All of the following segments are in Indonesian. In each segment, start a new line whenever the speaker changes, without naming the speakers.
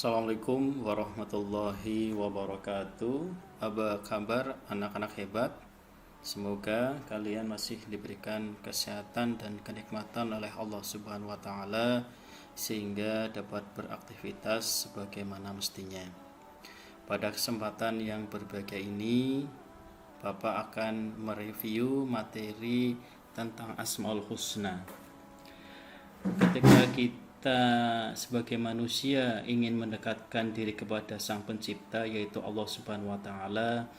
Assalamualaikum warahmatullahi wabarakatuh. Apa kabar anak-anak hebat? Semoga kalian masih diberikan kesehatan dan kenikmatan oleh Allah Subhanahu wa taala sehingga dapat beraktivitas sebagaimana mestinya. Pada kesempatan yang berbahagia ini, Bapak akan mereview materi tentang Asmaul Husna. Ketika kita sebagai manusia ingin mendekatkan diri kepada Sang Pencipta yaitu Allah Subhanahu wa taala,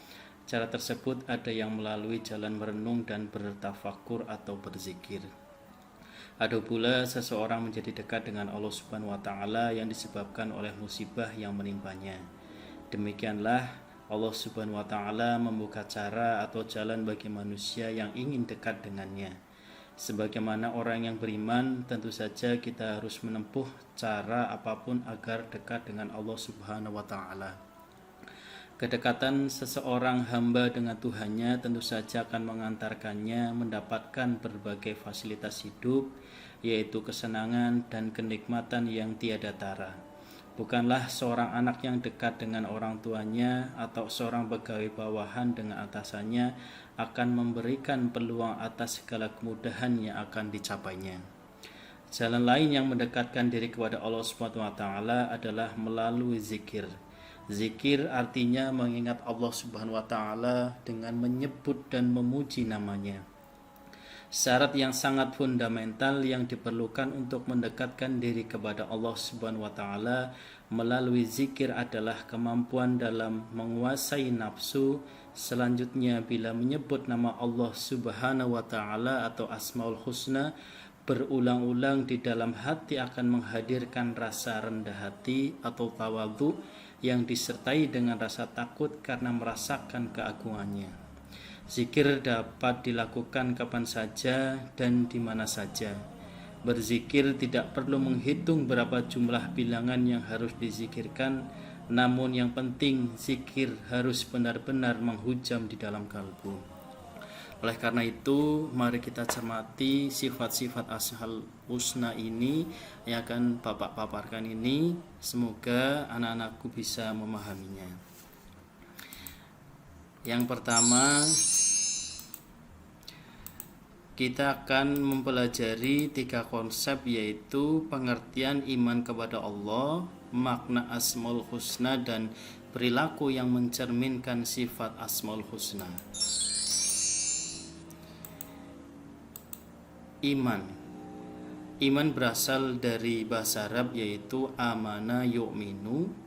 cara tersebut ada yang melalui jalan merenung dan bertafakur atau berzikir. Ada pula seseorang menjadi dekat dengan Allah Subhanahu wa taala yang disebabkan oleh musibah yang menimpanya. Demikianlah Allah Subhanahu wa taala membuka cara atau jalan bagi manusia yang ingin dekat dengannya. Sebagaimana orang yang beriman, tentu saja kita harus menempuh cara apapun agar dekat dengan Allah Subhanahu wa taala. Kedekatan seseorang hamba dengan Tuhannya tentu saja akan mengantarkannya mendapatkan berbagai fasilitas hidup, yaitu kesenangan dan kenikmatan yang tiada tara. Bukanlah seorang anak yang dekat dengan orang tuanya atau seorang pegawai bawahan dengan atasannya akan memberikan peluang atas segala kemudahan yang akan dicapainya. Jalan lain yang mendekatkan diri kepada Allah Subhanahu wa taala adalah melalui zikir. Zikir artinya mengingat Allah Subhanahu wa taala dengan menyebut dan memuji namanya. Syarat yang sangat fundamental yang diperlukan untuk mendekatkan diri kepada Allah Subhanahu wa taala melalui zikir adalah kemampuan dalam menguasai nafsu. Selanjutnya, bila menyebut nama Allah Subhanahu wa taala atau Asmaul Husna berulang-ulang di dalam hati akan menghadirkan rasa rendah hati atau tawadhu yang disertai dengan rasa takut karena merasakan keagungannya. Zikir dapat dilakukan kapan saja dan di mana saja. Berzikir tidak perlu menghitung berapa jumlah bilangan yang harus dizikirkan, namun yang penting zikir harus benar-benar menghujam di dalam kalbu. Oleh karena itu, mari kita cermati sifat-sifat Asmaul Husna ini yang akan Bapak paparkan ini. Semoga anak-anakku bisa memahaminya. Yang pertama, kita akan mempelajari 3 konsep, yaitu pengertian iman kepada Allah, makna Asmaul Husna, dan perilaku yang mencerminkan sifat Asmaul Husna. Iman berasal dari bahasa Arab yaitu amana yu'minu.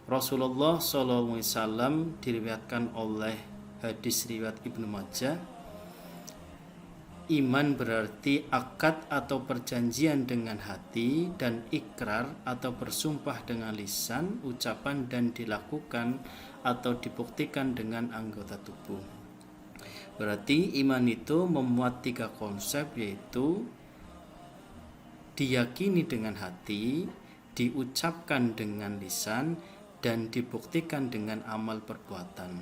Rasulullah SAW diriwayatkan oleh hadis riwayat Ibnu Majah, iman berarti akad atau perjanjian dengan hati dan ikrar atau bersumpah dengan lisan, ucapan dan dilakukan atau dibuktikan dengan anggota tubuh. Berarti iman itu memuat 3 konsep, yaitu diyakini dengan hati, diucapkan dengan lisan, dan dibuktikan dengan amal perbuatan.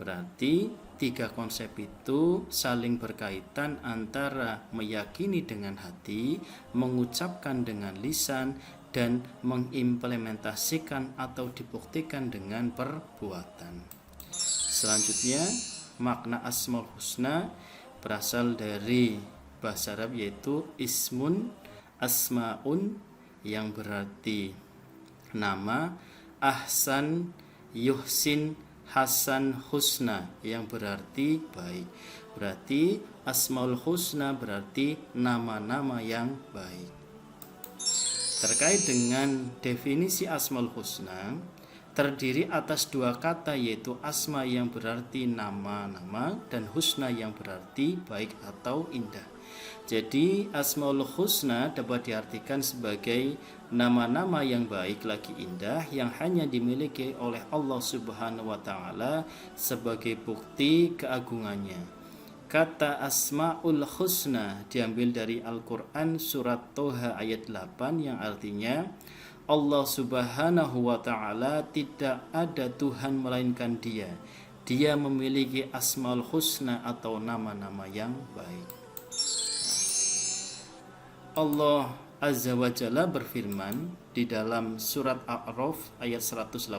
Berarti 3 konsep itu saling berkaitan antara meyakini dengan hati, mengucapkan dengan lisan, dan mengimplementasikan atau dibuktikan dengan perbuatan. Selanjutnya, makna Asmaul Husna berasal dari bahasa Arab yaitu ismun, asmaun yang berarti nama, ahsan, yuhsin, hasan, husna yang berarti baik. Berarti Asmaul Husna berarti nama-nama yang baik. Terkait dengan definisi Asmaul Husna, terdiri atas 2 kata, yaitu asma yang berarti nama-nama dan husna yang berarti baik atau indah. Jadi Asmaul Husna dapat diartikan sebagai nama-nama yang baik lagi indah yang hanya dimiliki oleh Allah Subhanahu wa taala sebagai bukti keagungannya. Kata Asmaul Husna diambil dari Al-Qur'an surat Toha ayat 8 yang artinya Allah Subhanahu wa taala tidak ada Tuhan melainkan Dia. Dia memiliki Asmaul Husna atau nama-nama yang baik. Allah Azza wa Jalla berfirman di dalam surat A'raf ayat 180,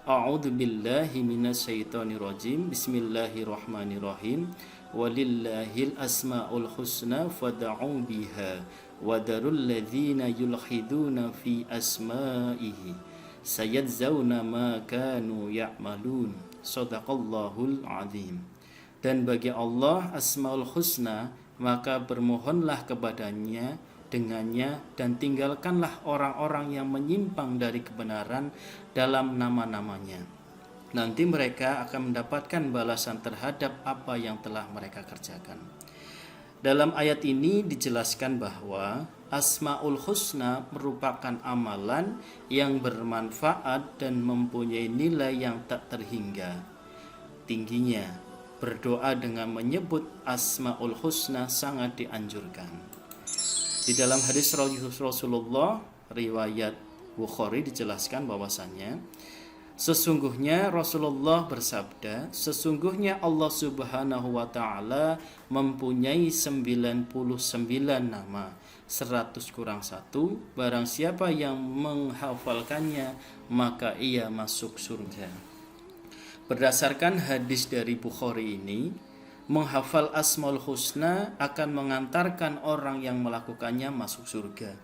A'udzu billahi minasyaitonir rajim. Bismillahirrahmanirrahim. Walillahil asmaul husna fad'u biha wadarul ladzina yulhiduna fi asma'ihi sayadzawna ma kanu ya'malun. Shadaqallahul azim. Dan bagi Allah asmaul husna, maka bermohonlah kepadanya dengannya, dan tinggalkanlah orang-orang yang menyimpang dari kebenaran dalam nama-namanya. Nanti mereka akan mendapatkan balasan terhadap apa yang telah mereka kerjakan. Dalam ayat ini dijelaskan bahwa Asmaul Husna merupakan amalan yang bermanfaat dan mempunyai nilai yang tak terhingga tingginya. Berdoa dengan menyebut Asmaul Husna sangat dianjurkan. Di dalam hadis Rasulullah riwayat Bukhari dijelaskan bahwasannya sesungguhnya Rasulullah bersabda, sesungguhnya Allah Subhanahu wa taala mempunyai 99 nama, 100 kurang 1. Barang siapa yang menghafalkannya maka ia masuk surga. Berdasarkan hadis dari Bukhari ini, menghafal Asmaul Husna akan mengantarkan orang yang melakukannya masuk surga.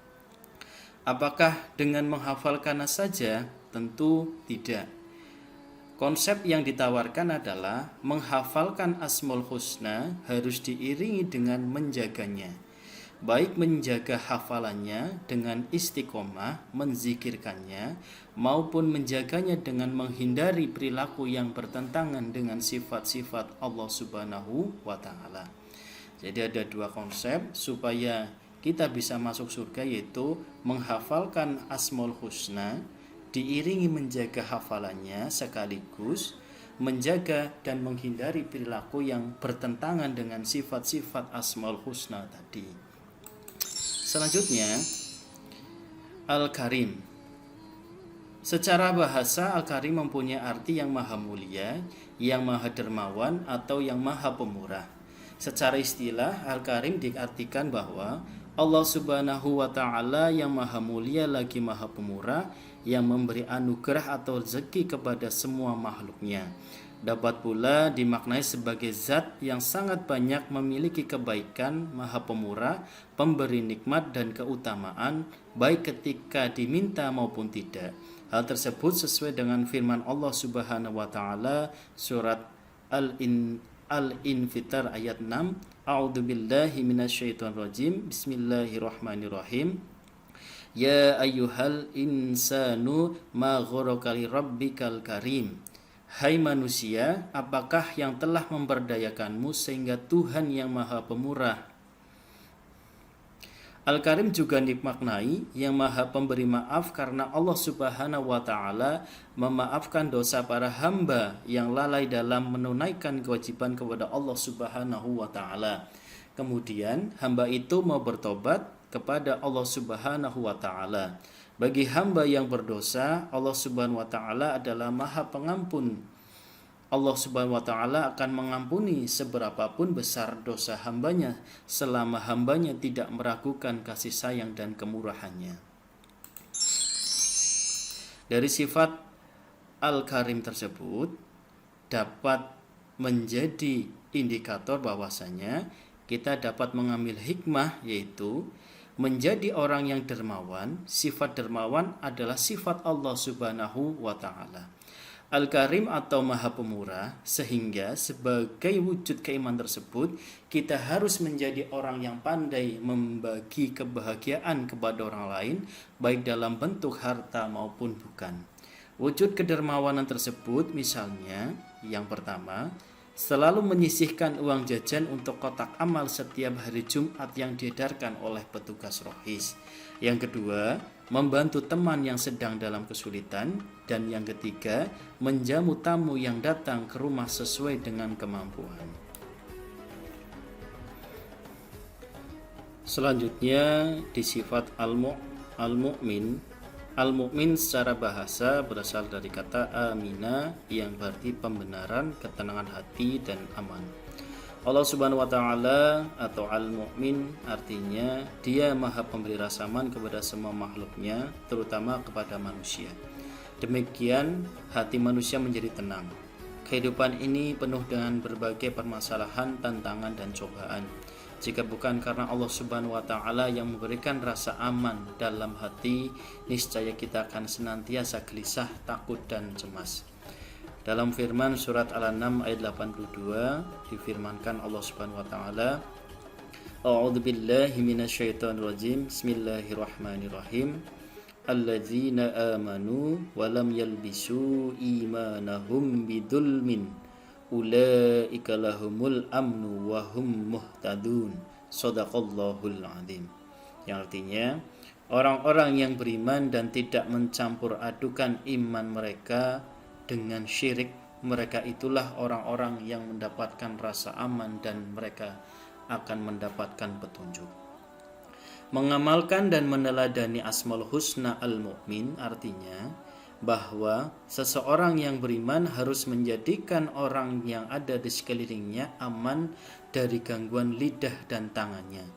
Apakah dengan menghafalkannya saja? Tentu tidak. Konsep yang ditawarkan adalah menghafalkan Asmaul Husna harus diiringi dengan menjaganya. Baik menjaga hafalannya dengan istiqomah menzikirkannya, maupun menjaganya dengan menghindari perilaku yang bertentangan dengan sifat-sifat Allah Subhanahu wa taala. Jadi ada dua konsep supaya kita bisa masuk surga, yaitu menghafalkan Asmaul Husna diiringi menjaga hafalannya, sekaligus menjaga dan menghindari perilaku yang bertentangan dengan sifat-sifat Asmaul Husna tadi. Selanjutnya, Al-Karim. Secara bahasa, Al-Karim mempunyai arti yang maha mulia, yang maha dermawan, atau yang maha pemurah. Secara istilah, Al-Karim diartikan bahwa Allah Subhanahu wa ta'ala yang maha mulia lagi maha pemurah, yang memberi anugerah atau rezeki kepada semua makhluknya. Dapat pula dimaknai sebagai zat yang sangat banyak memiliki kebaikan, maha pemurah, pemberi nikmat dan keutamaan, baik ketika diminta maupun tidak. Hal tersebut sesuai dengan firman Allah Subhanahu wa taala surat Al-Infitar ayat 6. A'udzu billahi minasyaitonir rajim. Bismillahirrahmanirrahim. Ya ayyuhal insanu ma gharraka li rabbikal karim. Hai manusia, apakah yang telah memberdayakanmu sehingga Tuhan yang maha pemurah? Al-Karim juga dimaknai yang maha pemberi maaf, karena Allah Subhanahu wa ta'ala memaafkan dosa para hamba yang lalai dalam menunaikan kewajiban kepada Allah Subhanahu wa ta'ala. Kemudian hamba itu mau bertobat kepada Allah Subhanahu wa ta'ala. Bagi hamba yang berdosa, Allah Subhanahu wa ta'ala adalah maha pengampun. Allah Subhanahu wa ta'ala akan mengampuni seberapapun besar dosa hambanya, selama hambanya tidak meragukan kasih sayang dan kemurahannya. Dari sifat Al-Karim tersebut dapat menjadi indikator bahwasanya kita dapat mengambil hikmah, yaitu menjadi orang yang dermawan. Sifat dermawan adalah sifat Allah Subhanahu wa ta'ala. Al-Karim atau maha pemurah, sehingga sebagai wujud keimanan tersebut kita harus menjadi orang yang pandai membagi kebahagiaan kepada orang lain, baik dalam bentuk harta maupun bukan. Wujud kedermawanan tersebut misalnya, yang pertama, selalu menyisihkan uang jajan untuk kotak amal setiap hari Jumat yang diedarkan oleh petugas rohis. Yang kedua, membantu teman yang sedang dalam kesulitan. Dan yang ketiga, menjamu tamu yang datang ke rumah sesuai dengan kemampuan. Selanjutnya, di sifat al-mu'min. Al-mu'min secara bahasa berasal dari kata amina, yang berarti pembenaran, ketenangan hati, dan aman. Allah Subhanahu wa taala atau Al-Mu'min artinya Dia Maha pemberi rasa aman kepada semua makhluknya, terutama kepada manusia. Demikian hati manusia menjadi tenang. Kehidupan ini penuh dengan berbagai permasalahan, tantangan dan cobaan. Jika bukan karena Allah Subhanahu wa taala yang memberikan rasa aman dalam hati, niscaya kita akan senantiasa gelisah, takut dan cemas. Dalam firman surat Al-An'am ayat 82 difirmankan Allah Subhanahu wa taala, A'udzu billahi minasyaitonir rajim. Bismillahirrahmanirrahim. Alladzina amanu wa lam yalbisu imanahum bidzulmin ulaika lahumul amnu wa hum muhtadun. Shadaqallahul azim. Yang artinya orang-orang yang beriman dan tidak mencampur adukan iman mereka dengan syirik, mereka itulah orang-orang yang mendapatkan rasa aman dan mereka akan mendapatkan petunjuk. Mengamalkan dan meneladani Asmaul Husna Al-Mu'min artinya bahwa seseorang yang beriman harus menjadikan orang yang ada di sekelilingnya aman dari gangguan lidah dan tangannya.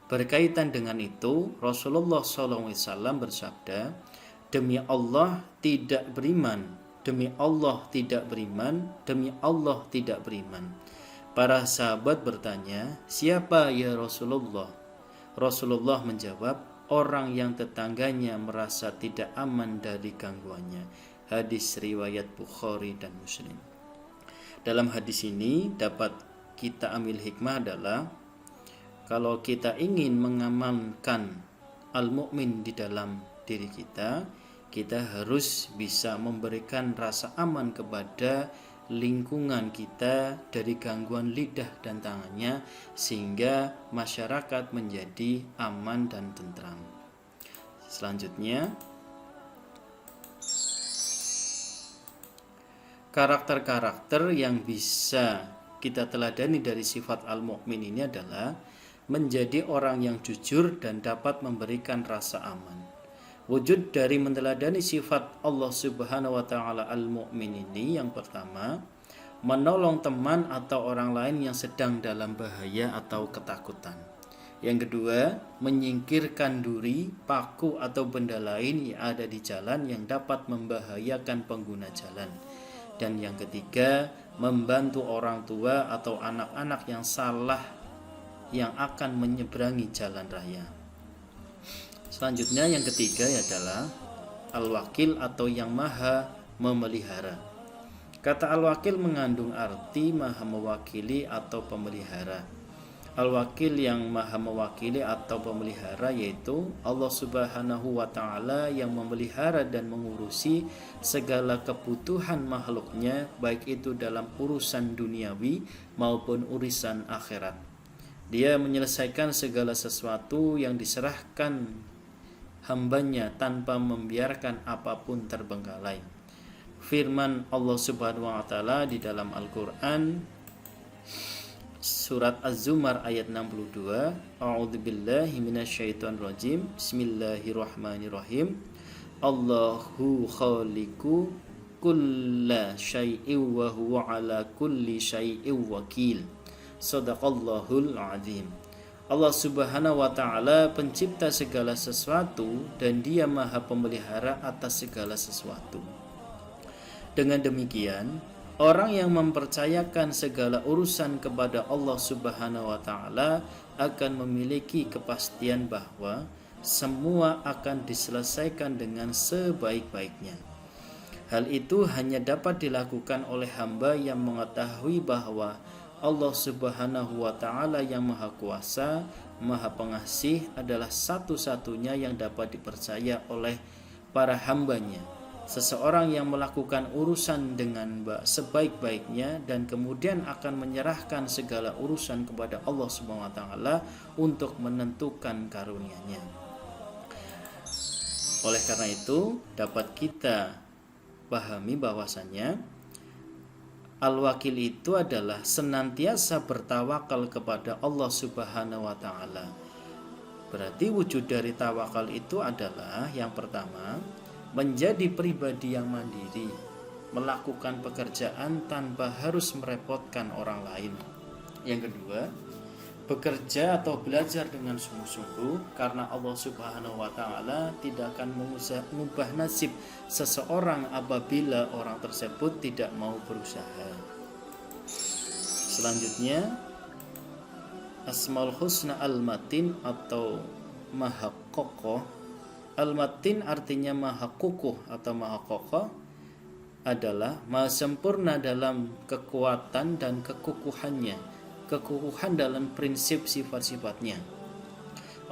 Berkaitan dengan itu, Rasulullah SAW bersabda, demi Allah tidak beriman, demi Allah tidak beriman, demi Allah tidak beriman. Para sahabat bertanya, siapa ya Rasulullah? Rasulullah menjawab, orang yang tetangganya merasa tidak aman dari gangguannya. Hadis riwayat Bukhari dan Muslim. Dalam hadis ini dapat kita ambil hikmah adalah kalau kita ingin mengamalkan al-mu'min di dalam diri kita, kita harus bisa memberikan rasa aman kepada lingkungan kita dari gangguan lidah dan tangannya sehingga masyarakat menjadi aman dan tentram. Selanjutnya, karakter-karakter yang bisa kita teladani dari sifat al-mu'min ini adalah menjadi orang yang jujur dan dapat memberikan rasa aman. Wujud dari meneladani sifat Allah Subhanahu wa taala Al-Mu'min ini yang pertama, menolong teman atau orang lain yang sedang dalam bahaya atau ketakutan. Yang kedua, menyingkirkan duri, paku atau benda lain yang ada di jalan yang dapat membahayakan pengguna jalan. Dan yang ketiga, membantu orang tua atau anak-anak yang salah yang akan menyeberangi jalan raya. Selanjutnya yang ketiga adalah al-wakil atau yang maha memelihara. Kata al-wakil mengandung arti maha mewakili atau pemelihara. Al-wakil yang maha mewakili atau pemelihara yaitu Allah Subhanahu wa taala yang memelihara dan mengurusi segala kebutuhan makhluknya, baik itu dalam urusan duniawi maupun urusan akhirat. Dia menyelesaikan segala sesuatu yang diserahkan hambanya tanpa membiarkan apapun terbengkalai. Firman Allah Subhanahu wa taala di dalam Al-Qur'an surat Az-Zumar ayat 62, A'udzubillahi minasyaitonirrajim. Bismillahirrahmanirrahim. Allahu khaliqu kulla syai'in wa huwa ala kulli syai'in wakil. Shadaqallahul azim. Allah Subhanahu wa taala pencipta segala sesuatu dan Dia Maha pemelihara atas segala sesuatu. Dengan demikian, orang yang mempercayakan segala urusan kepada Allah Subhanahu wa taala akan memiliki kepastian bahwa semua akan diselesaikan dengan sebaik-baiknya. Hal itu hanya dapat dilakukan oleh hamba yang mengetahui bahwa Allah Subhanahu wa taala yang Maha Kuasa, Maha Pengasih adalah satu-satunya yang dapat dipercaya oleh para hambanya. Seseorang yang melakukan urusan dengan sebaik-baiknya dan kemudian akan menyerahkan segala urusan kepada Allah Subhanahu wa taala untuk menentukan karunia-Nya. Oleh karena itu, dapat kita pahami bahwasannya al-wakil itu adalah senantiasa bertawakal kepada Allah Subhanahu wa taala. Berarti wujud dari tawakal itu adalah yang pertama, menjadi pribadi yang mandiri, melakukan pekerjaan tanpa harus merepotkan orang lain. Yang kedua, bekerja atau belajar dengan sungguh-sungguh, karena Allah Subhanahu wa taala tidak akan mengubah nasib seseorang apabila orang tersebut tidak mau berusaha. Selanjutnya, Asmaul Husna Al-Matin atau Maha Kokoh. Al-Matin artinya Maha Kukuh atau Maha Kokoh, adalah Maha sempurna dalam kekuatan dan kekukuhannya, kekukuhan dalam prinsip sifat-sifatnya.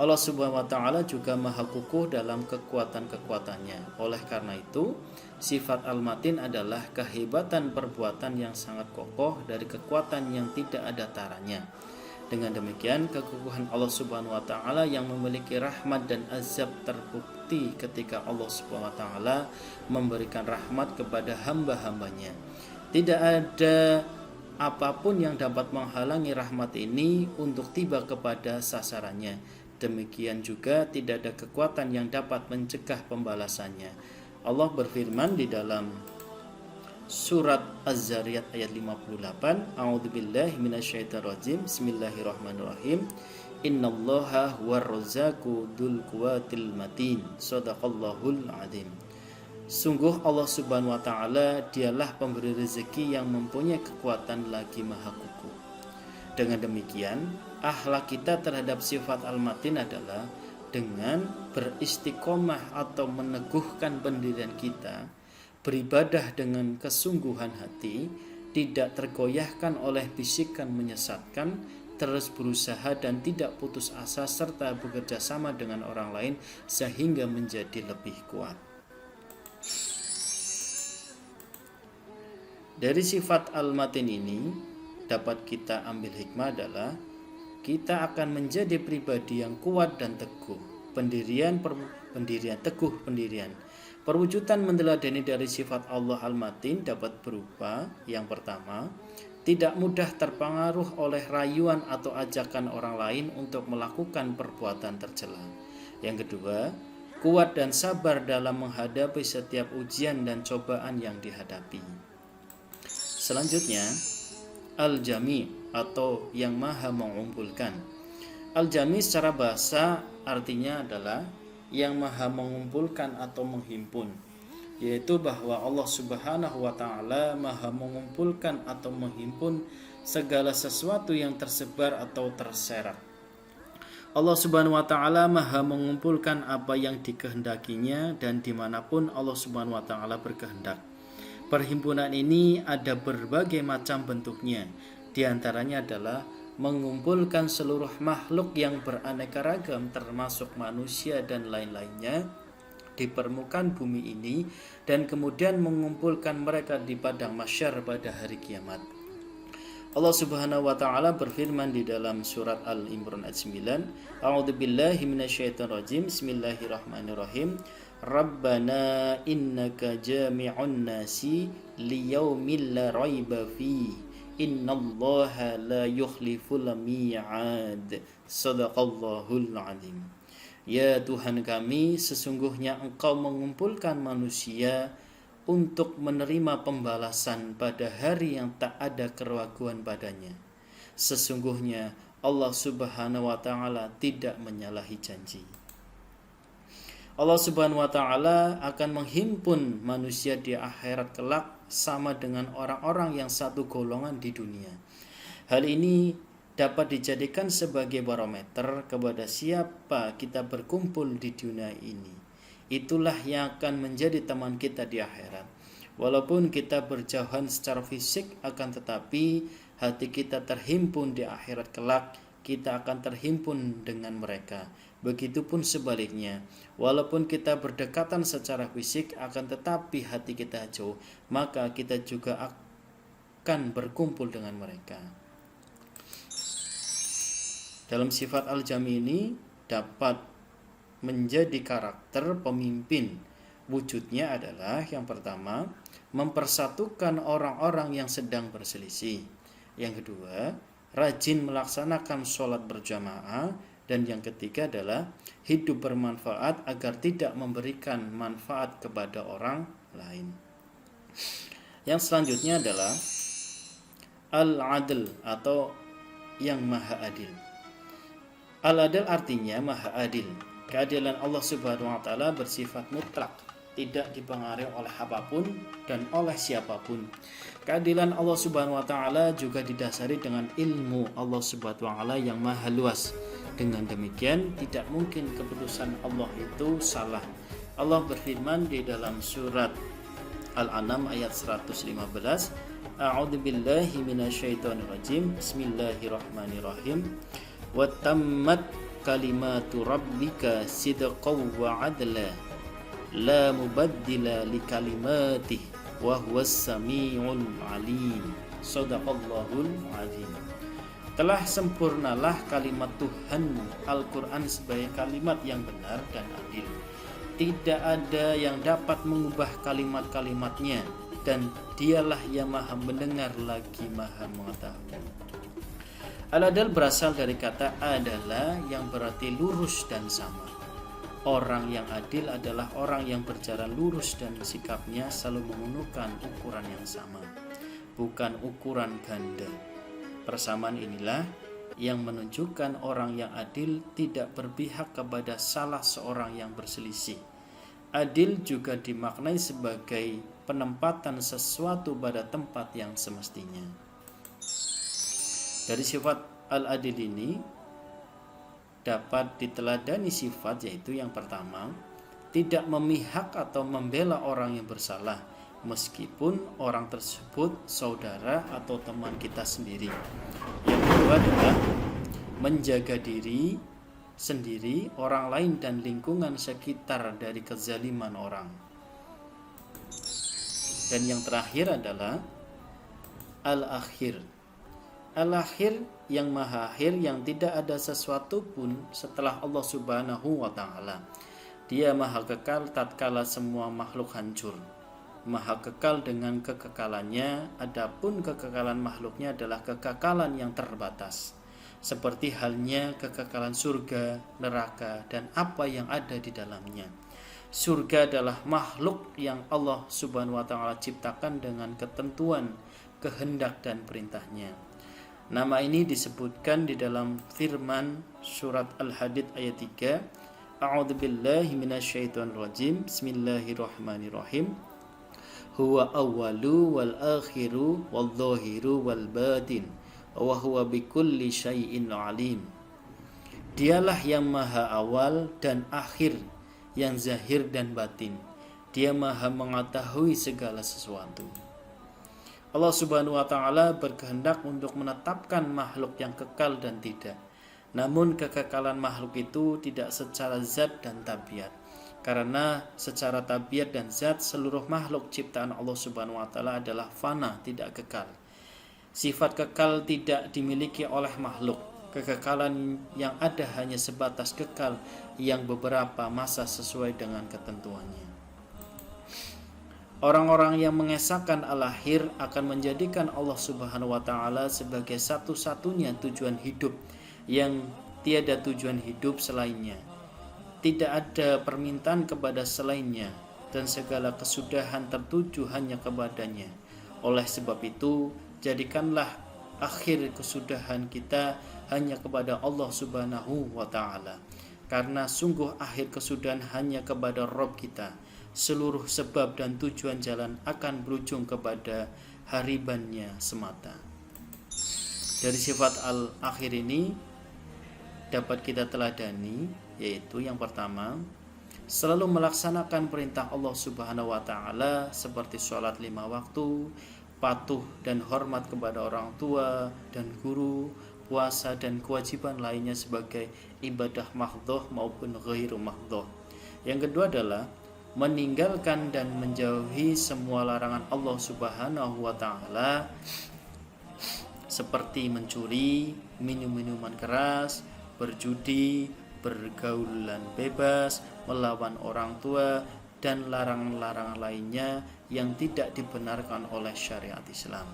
Allah Subhanahu wa taala juga Maha kukuh dalam kekuatan-kekuatannya. Oleh karena itu, sifat Al-Matin adalah kehebatan perbuatan yang sangat kokoh dari kekuatan yang tidak ada taranya. Dengan demikian, kekukuhan Allah Subhanahu wa taala yang memiliki rahmat dan azab terbukti ketika Allah Subhanahu wa taala memberikan rahmat kepada hamba-hambanya. Tidak ada apapun yang dapat menghalangi rahmat ini untuk tiba kepada sasarannya. Demikian juga tidak ada kekuatan yang dapat mencegah pembalasannya. Allah berfirman di dalam Surat Az-Zariyat ayat 58, A'udzubillahi minasyaitonirrajim. Bismillahirrahmanirrahim. Innallaha huwarrazzaqu dzul quwwatil matin. Shadaqallahul adzim. Sungguh Allah Subhanahu wa taala dialah pemberi rezeki yang mempunyai kekuatan lagi maha kukuh. Dengan demikian, akhlak kita terhadap sifat Al-Matin adalah dengan beristiqomah atau meneguhkan pendirian kita, beribadah dengan kesungguhan hati, tidak tergoyahkan oleh bisikan menyesatkan, terus berusaha dan tidak putus asa, serta bekerja sama dengan orang lain sehingga menjadi lebih kuat. Dari sifat Al-Matin ini dapat kita ambil hikmah adalah kita akan menjadi pribadi yang kuat dan teguh. Pendirian. Perwujudan meneladani dari sifat Allah Al-Matin dapat berupa, yang pertama, tidak mudah terpengaruh oleh rayuan atau ajakan orang lain untuk melakukan perbuatan tercela. Yang kedua, kuat dan sabar dalam menghadapi setiap ujian dan cobaan yang dihadapi. Selanjutnya, Al-Jami atau yang maha mengumpulkan. Al-Jami secara bahasa artinya adalah yang maha mengumpulkan atau menghimpun, yaitu bahwa Allah Subhanahu wa taala maha mengumpulkan atau menghimpun segala sesuatu yang tersebar atau terserak. Allah Subhanahu wa taala maha mengumpulkan apa yang dikehendakinya dan dimanapun Allah Subhanahu wa taala berkehendak. Perhimpunan ini ada berbagai macam bentuknya. Di antaranya adalah mengumpulkan seluruh makhluk yang beraneka ragam termasuk manusia dan lain-lainnya di permukaan bumi ini, dan kemudian mengumpulkan mereka di padang mahsyar pada hari kiamat. Allah Subhanahu wa taala berfirman di dalam surat Al-Imran ayat 9, A'udzubillahi minasyaitonirrajim. Bismillahirrahmanirrahim. Rabbana innaka jami'un nasi liyaumil la raiba fihi. Innallaha la yukhliful mi'ad. Shadaqallahul adzim. Ya Tuhan kami, sesungguhnya Engkau mengumpulkan manusia untuk menerima pembalasan pada hari yang tak ada keraguan padanya. Sesungguhnya Allah Subhanahu wa taala tidak menyalahi janji. Allah Subhanahu wa taala akan menghimpun manusia di akhirat kelak sama dengan orang-orang yang satu golongan di dunia. Hal ini dapat dijadikan sebagai barometer kepada siapa kita berkumpul di dunia ini. Itulah yang akan menjadi teman kita di akhirat. Walaupun kita berjauhan secara fisik, akan tetapi hati kita terhimpun di akhirat kelak, kita akan terhimpun dengan mereka. Begitupun sebaliknya, walaupun kita berdekatan secara fisik, akan tetapi hati kita jauh, maka kita juga akan berkumpul dengan mereka. Dalam sifat Al-Jami ini dapat menjadi karakter pemimpin. Wujudnya adalah yang pertama, mempersatukan orang-orang yang sedang berselisih. Yang kedua, rajin melaksanakan sholat berjamaah. Dan yang ketiga adalah hidup bermanfaat agar tidak memberikan manfaat kepada orang lain. Yang selanjutnya adalah al-adl atau yang maha adil. Al-adil artinya maha adil. Keadilan Allah Subhanahu wa taala bersifat mutlak, tidak dipengaruhi oleh apapun dan oleh siapapun. Keadilan Allah Subhanahu wa taala juga didasari dengan ilmu Allah Subhanahu wa taala yang maha luas. Dengan demikian tidak mungkin keputusan Allah itu salah. Allah berfirman di dalam surat Al-An'am ayat 115, A'udzu billahi minasyaitonir rajim. Bismillahirrahmanirrahim. Wa tammat kalimatu rabbika sidqan wa adla la mubaddila likalimatih wa huwas samiul alim. Shadaqallahul azim. Telah sempurnalah kalimat Tuhanmu, Al-Quran, sebagai kalimat yang benar dan adil. Tidak ada yang dapat mengubah kalimat-kalimatnya, dan dialah yang maha mendengar lagi maha mengetahui. Al-adal berasal dari kata adalah yang berarti lurus dan sama. Orang yang adil adalah orang yang berjalan lurus dan sikapnya selalu menggunakan ukuran yang sama, bukan ukuran ganda. Persamaan inilah yang menunjukkan orang yang adil tidak berpihak kepada salah seorang yang berselisih. Adil juga dimaknai sebagai penempatan sesuatu pada tempat yang semestinya. Dari sifat al-adil ini dapat diteladani sifat, yaitu yang pertama, tidak memihak atau membela orang yang bersalah, meskipun orang tersebut saudara atau teman kita sendiri. Yang kedua adalah menjaga diri sendiri, orang lain dan lingkungan sekitar dari kezaliman orang. Dan yang terakhir adalah al-akhir. Al-akhir yang maha akhir, yang tidak ada sesuatu pun setelah Allah Subhanahu wa taala. Dia maha kekal tatkala semua makhluk hancur. Maha kekal dengan kekekalannya, adapun kekekalan makhluknya adalah kekekalan yang terbatas. Seperti halnya kekekalan surga, neraka, dan apa yang ada di dalamnya. Surga adalah makhluk yang Allah Subhanahu wa taala ciptakan dengan ketentuan, kehendak dan perintahnya. Nama ini disebutkan di dalam firman surat Al-Hadid ayat 3. A'udzu billahi minasyaitonir rajim. Bismillahirrahmanirrahim. Huwa awwalu wal akhiru wal zahiru wal batin wa huwa bikulli syai'in alim. Dialah yang maha awal dan akhir, yang zahir dan batin. Dia maha mengetahui segala sesuatu. Allah Subhanahu wa taala berkehendak untuk menetapkan makhluk yang kekal dan tidak. Namun kekekalan makhluk itu tidak secara zat dan tabiat. Karena secara tabiat dan zat seluruh makhluk ciptaan Allah Subhanahu wa taala adalah fana, tidak kekal. Sifat kekal tidak dimiliki oleh makhluk. Kekekalan yang ada hanya sebatas kekal yang beberapa masa sesuai dengan ketentuannya. Orang-orang yang mengesahkan al-akhir akan menjadikan Allah Subhanahu wa taala sebagai satu-satunya tujuan hidup, yang tiada tujuan hidup selainnya. Tidak ada permintaan kepada selainnya, dan segala kesudahan tertuju hanya kepadanya. Oleh sebab itu, jadikanlah akhir kesudahan kita hanya kepada Allah Subhanahu wa taala. Karena sungguh akhir kesudahan hanya kepada Rabb kita. Seluruh sebab dan tujuan jalan akan berujung kepada haribannya semata. Dari sifat al-akhir ini dapat kita teladani, yaitu yang pertama, selalu melaksanakan perintah Allah Subhanahu wa taala seperti sholat 5 waktu, patuh dan hormat kepada orang tua dan guru, puasa dan kewajiban lainnya sebagai ibadah mahdhoh maupun ghairu mahdhoh. Yang kedua adalah meninggalkan dan menjauhi semua larangan Allah Subhanahu wa taala seperti mencuri, minum minuman keras, berjudi, bergaulan bebas, melawan orang tua, dan larangan-larangan lainnya yang tidak dibenarkan oleh syariat Islam.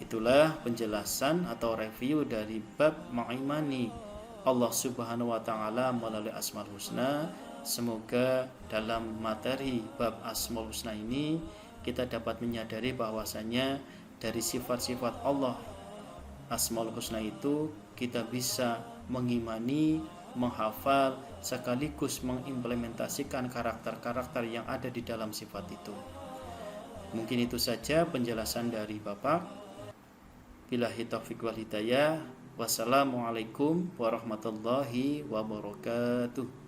Itulah penjelasan atau review dari bab mengimani Allah Subhanahu wa taala melalui Asmaul Husna. Semoga dalam materi bab Asmaul Husna ini kita dapat menyadari bahwasanya dari sifat-sifat Allah Asmaul Husna itu kita bisa mengimani, menghafal, sekaligus mengimplementasikan karakter-karakter yang ada di dalam sifat itu. Mungkin itu saja penjelasan dari Bapak. Billahi taufiq wal hidayah. Wassalamualaikum warahmatullahi wabarakatuh.